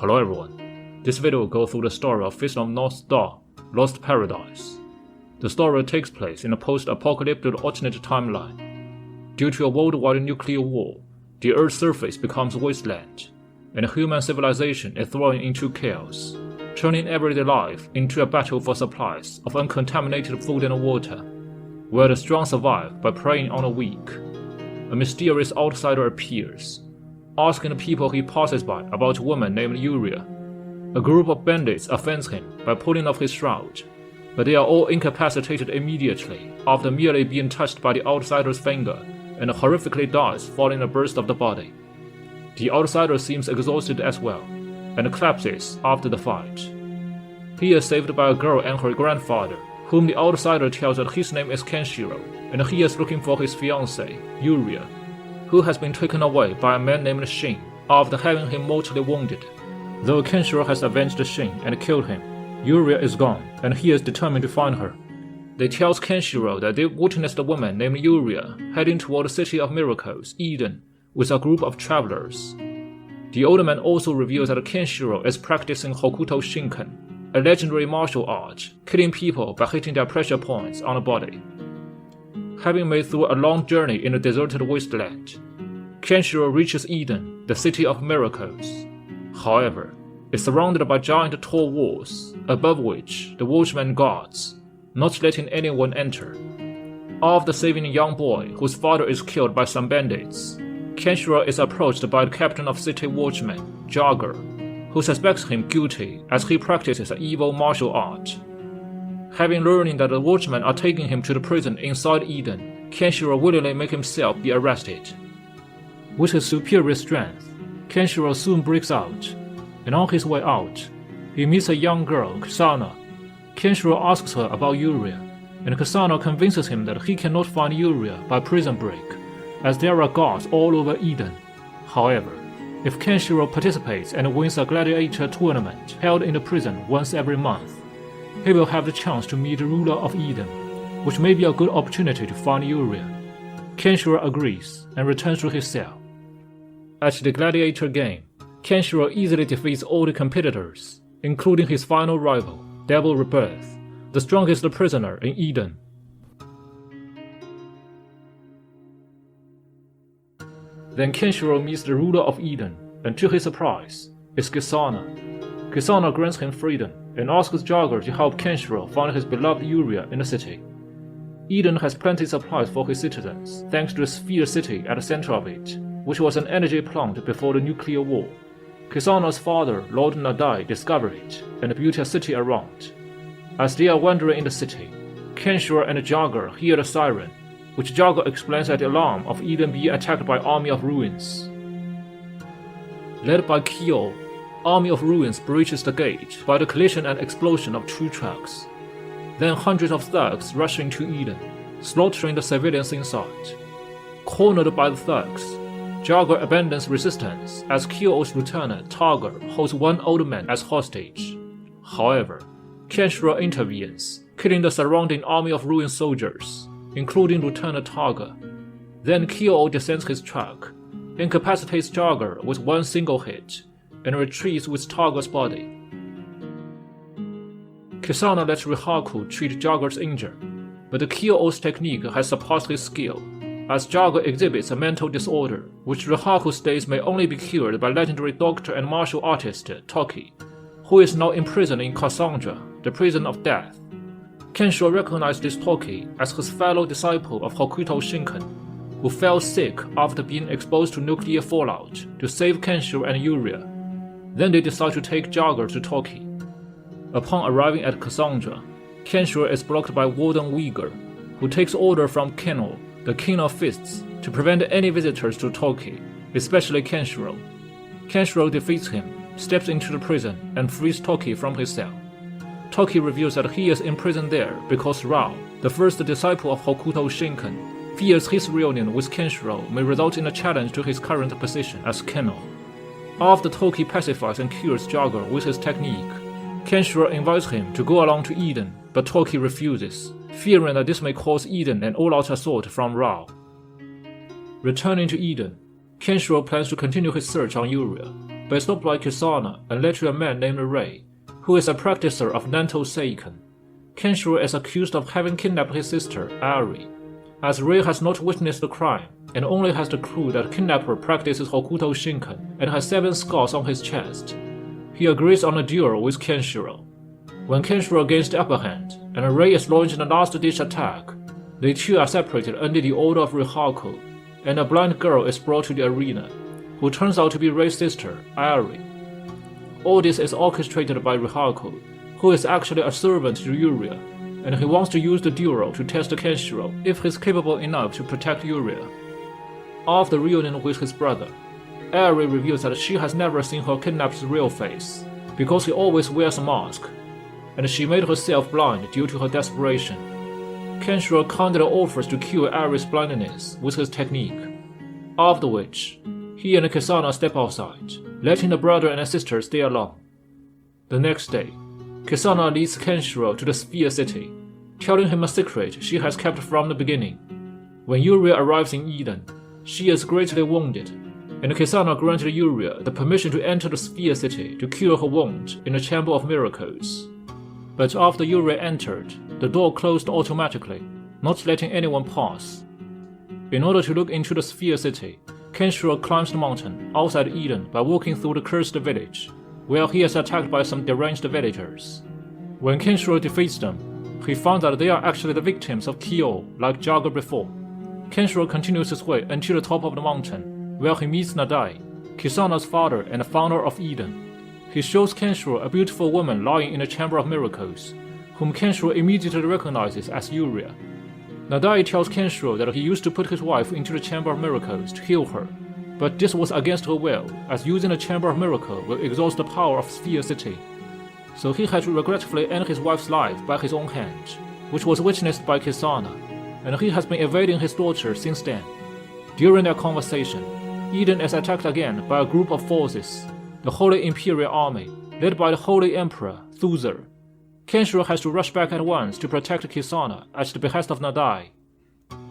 Hello everyone, this video will go through the story of Fist of North Star, Lost Paradise. The story takes place in a post-apocalyptic alternate timeline. Due to a worldwide nuclear war, the Earth's surface becomes a wasteland, and human civilization is thrown into chaos, turning everyday life into a battle for supplies of uncontaminated food and water, where the strong survive by preying on the weak. A mysterious outsider appears, asking the people he passes by about a woman named Yuria. A group of bandits offends him by pulling off his shroud, but they are all incapacitated immediately after merely being touched by the outsider's finger, and horrifically dies following a burst of the body. The outsider seems exhausted as well, and collapses after the fight. He is saved by a girl and her grandfather, whom the outsider tells that his name is Kenshiro, and he is looking for his fiancée, Yuria, who has been taken away by a man named Shin after having him mortally wounded. Though Kenshiro has avenged Shin and killed him, Yuria is gone, and he is determined to find her. They tell Kenshiro that they witnessed a woman named Yuria heading toward the City of Miracles, Eden, with a group of travelers. The old man also reveals that Kenshiro is practicing Hokuto Shinken, a legendary martial art, killing people by hitting their pressure points on the body. Having made through a long journey in a deserted wasteland, Kenshiro reaches Eden, the City of Miracles. However, it's surrounded by giant tall walls, above which the watchman guards, not letting anyone enter. After saving a young boy whose father is killed by some bandits, Kenshiro is approached by the captain of city watchmen, Jagger, who suspects him guilty as he practices an evil martial art. Having learned that the watchmen are taking him to the prison inside Eden, Kenshiro willingly makes himself be arrested. With his superior strength, Kenshiro soon breaks out, and on his way out, he meets a young girl, Kasana. Kenshiro asks her about Yuria, and Kasana convinces him that he cannot find Yuria by prison break, as there are guards all over Eden. However, if Kenshiro participates and wins a gladiator tournament held in the prison once every month, he will have the chance to meet the ruler of Eden, which may be a good opportunity to find Yuria. Kenshiro agrees and returns to his cell. At the gladiator game, Kenshiro easily defeats all the competitors, including his final rival, Devil Rebirth, the strongest prisoner in Eden. Then Kenshiro meets the ruler of Eden, and to his surprise, it's Kasana. Kasana grants him freedom and asks Jagger to help Kenshiro find his beloved Yuria in the city. Eden has plenty supplies for his citizens, thanks to the Sphere City at the center of it, which was an energy plant before the nuclear war. Kasana's father, Lord Nadai, discovered it and built a city around. As they are wandering in the city, Kenshiro and Jagger hear the siren, which Jagger explains as the alarm of Eden being attacked by Army of Ruins. Led by Kyo, Army of Ruins breaches the gate by the collision and explosion of two trucks. Then hundreds of thugs rush into Eden, slaughtering the civilians inside. Cornered by the thugs, Jagger abandons resistance as Kyo's lieutenant Targa holds one old man as hostage. However, Kenshiro intervenes, killing the surrounding Army of Ruins soldiers, including Lieutenant Targa. Then Kyo descends his truck, incapacitates Jagger with one single hit, and retreats with Targa's body. Kasana lets Rihaku treat Jagger's injury, but Kyo's technique has surpassed his skill, as Jagger exhibits a mental disorder, which Rihaku states may only be cured by legendary doctor and martial artist Toki, who is now imprisoned in Cassandra, the prison of death. Kenshiro recognized this Toki as his fellow disciple of Hokuto Shinken, who fell sick after being exposed to nuclear fallout to save Kenshiro and Yuria. Then they decide to take Jagger to Toki. Upon arriving at Cassandra, Kenshiro is blocked by Warden Uyghur, who takes order from Kenno, the King of Fists, to prevent any visitors to Toki, especially Kenshiro. Kenshiro defeats him, steps into the prison, and frees Toki from his cell. Toki reveals that he is imprisoned there because Rao, the first disciple of Hokuto Shinken, fears his reunion with Kenshiro may result in a challenge to his current position as Kenno. After Toki pacifies and cures Jagger with his technique, Kenshiro invites him to go along to Eden, but Toki refuses, fearing that this may cause Eden an all-out assault from Rao. Returning to Eden, Kenshiro plans to continue his search on Yuria. but is stopped by Kisana and led to a man named Rei, who is a practicer of Nanto Seiken. Kenshiro is accused of having kidnapped his sister, Ari. As Rei has not witnessed the crime, and only has the clue that kidnapper practices Hokuto Shinken and has 7 scars on his chest, he agrees on a duel with Kenshiro. When Kenshiro gains the upper hand, and Rei is launching the last-ditch attack, they two are separated under the order of Rihaku, and a blind girl is brought to the arena, who turns out to be Rei's sister, Ari. All this is orchestrated by Rihaku, who is actually a servant to Yuria, and he wants to use the duel to test Kenshiro if he's capable enough to protect Yuria. After reunion with his brother, Ari reveals that she has never seen her kidnapper's real face, because he always wears a mask, and she made herself blind due to her desperation. Kenshiro kindly offers to cure Ari's blindness with his technique, after which, he and Kisana step outside, letting the brother and sister stay alone. The next day, Kisana leads Kenshiro to the Sphere City, telling him a secret she has kept from the beginning. When Yuria arrives in Eden, she is greatly wounded, and Kisana granted Yuria the permission to enter the Sphere City to cure her wound in the Chamber of Miracles. But after Yuria entered, the door closed automatically, not letting anyone pass. In order to look into the Sphere City, Kenshiro climbs the mountain outside Eden by walking through the cursed village, where he is attacked by some deranged villagers. When Kenshiro defeats them, he finds that they are actually the victims of Kyo, like Jaga before. Kenshiro continues his way until the top of the mountain, where he meets Nadai, Kisana's father and the founder of Eden. He shows Kenshiro a beautiful woman lying in the Chamber of Miracles, whom Kenshiro immediately recognizes as Yuria. Nadai tells Kenshiro that he used to put his wife into the Chamber of Miracles to heal her, but this was against her will, as using the Chamber of Miracles will exhaust the power of Sphere City. So he had to regretfully end his wife's life by his own hand, which was witnessed by Kisana, and he has been evading his daughter since then. During their conversation, Eden is attacked again by a group of forces, the Holy Imperial Army, led by the Holy Emperor, Thuzar. Kenshiro has to rush back at once to protect Kisana at the behest of Nadai.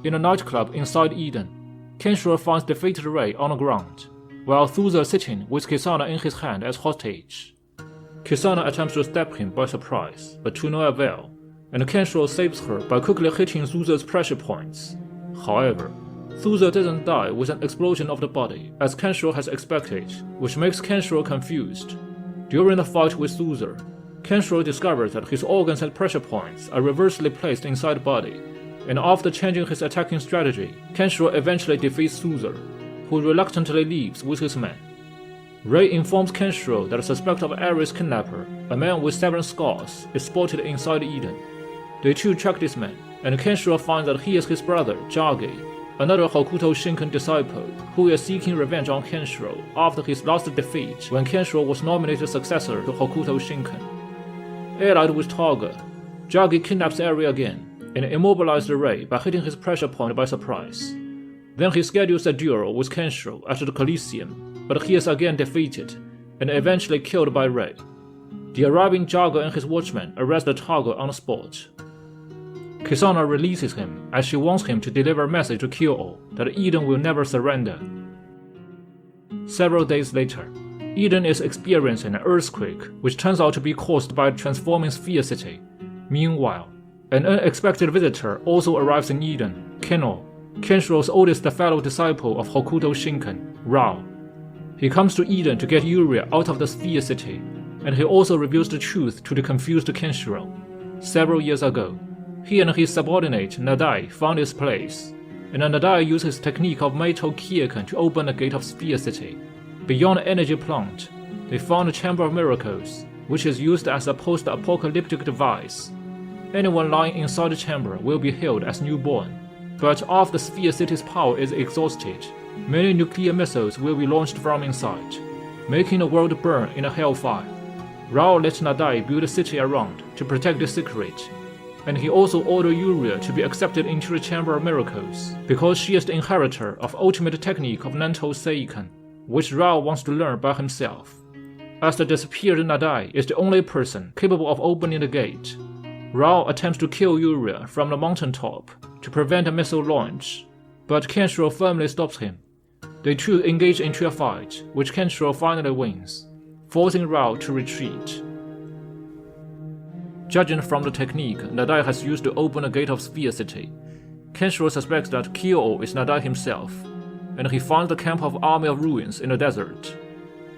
In a nightclub inside Eden, Kenshiro finds defeated Rei on the ground, while Thuzar sitting with Kisana in his hand as hostage. Kisana attempts to stab him by surprise, but to no avail, and Kenshiro saves her by quickly hitting Thuzar's pressure points. However, Thuzar doesn't die with an explosion of the body, as Kenshiro has expected, which makes Kenshiro confused. During the fight with Thuzar, Kenshiro discovers that his organs and pressure points are reversely placed inside the body, and after changing his attacking strategy, Kenshiro eventually defeats Thuzar, who reluctantly leaves with his men. Rei informs Kenshiro that the suspect of Ari's kidnapper, a man with 7 scars, is spotted inside Eden. They two track this man, and Kenshiro finds that he is his brother, Jage, another Hokuto Shinken disciple who is seeking revenge on Kenshiro after his last defeat when Kenshiro was nominated successor to Hokuto Shinken. Allied with Targa, Jage kidnaps Ari again and immobilizes Rei by hitting his pressure point by surprise. Then he schedules a duel with Kenshiro at the Coliseum, but he is again defeated and eventually killed by Rei. The arriving Jage and his watchmen arrest Targa on the spot. Kisana releases him as she wants him to deliver a message to Kyo that Eden will never surrender. Several days later, Eden is experiencing an earthquake which turns out to be caused by the transforming Sphere City. Meanwhile, an unexpected visitor also arrives in Eden, Kenno, Kenshiro's oldest fellow disciple of Hokuto Shinken, Rao. He comes to Eden to get Yuria out of the Sphere City, and he also reveals the truth to the confused Kenshiro. Several years ago, he and his subordinate Nadai found this place, and Nadai used his technique of Meito Kiekan to open the gate of Sphere City. Beyond the energy plant, they found the Chamber of Miracles, which is used as a post-apocalyptic device. Anyone lying inside the chamber will be hailed as newborn, but after Sphere City's power is exhausted, many nuclear missiles will be launched from inside, making the world burn in a hellfire. Rao let Nadai build a city around to protect the secret, and he also ordered Yuria to be accepted into the Chamber of Miracles because she is the inheritor of ultimate technique of Nanto Seiken, which Rao wants to learn by himself. As the disappeared Nadai is the only person capable of opening the gate, Rao attempts to kill Yuria from the mountaintop to prevent a missile launch, but Kenshiro firmly stops him. They two engage into a fight, which Kenshiro finally wins, forcing Rao to retreat. Judging from the technique Nadai has used to open the gate of Sphere City, Kenshiro suspects that Kyo is Nadai himself, and he finds the camp of Army of Ruins in the desert.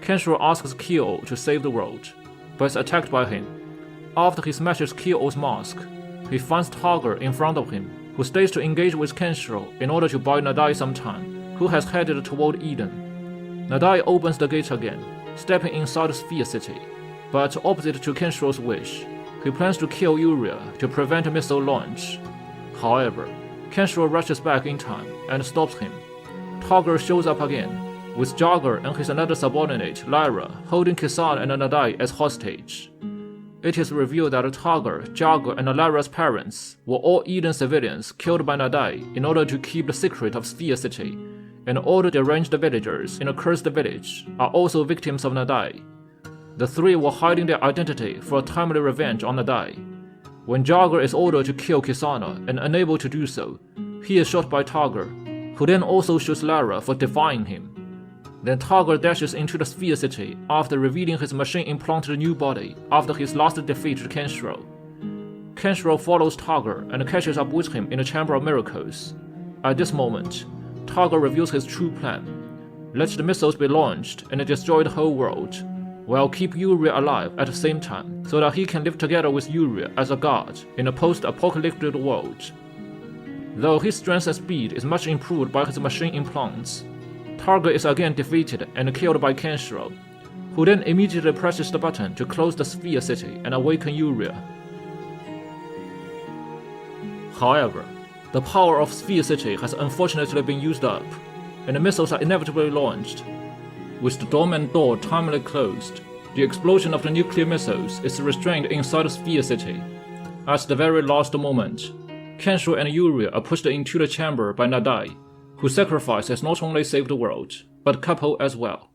Kenshiro asks Kyo to save the world, but is attacked by him. After he smashes Kyo's mask, he finds Tiger in front of him, who stays to engage with Kenshiro in order to buy Nadai some time, who has headed toward Eden. Nadai opens the gate again, stepping inside Sphere City, but opposite to Kenshiro's wish, he plans to kill Yuria to prevent a missile launch. However, Kenshiro rushes back in time and stops him. Tiger shows up again, with Jagger and his another subordinate, Lyra, holding Kisana and Nadai as hostage. It is revealed that Tiger, Jagger, and Lyra's parents were all Eden civilians killed by Nadai in order to keep the secret of Sphere City, and all the deranged villagers in a cursed village are also victims of Nadai. The three were hiding their identity for a timely revenge on Nadai. When Jagger is ordered to kill Kisana and unable to do so, he is shot by Tiger, who then also shoots Lyra for defying him. Then Tiger dashes into the Sphere City after revealing his machine-implanted new body after his last defeat to Kenshiro. Kenshiro follows Tiger and catches up with him in the Chamber of Miracles. At this moment, Tiger reveals his true plan: let the missiles be launched and destroy the whole world, while keep Yuria alive at the same time, so that he can live together with Yuria as a god in a post-apocalyptic world. Though his strength and speed is much improved by his machine implants, Tiger is again defeated and killed by Kenshiro, who then immediately presses the button to close the Sphere City and awaken Yuria. However, the power of Sphere City has unfortunately been used up, and the missiles are inevitably launched. With the dormant door timely closed, the explosion of the nuclear missiles is restrained inside the Sphere City. At the very last moment, Kenshiro and Yuria are pushed into the chamber by Nadai, whose sacrifice has not only saved the world, but Couple as well.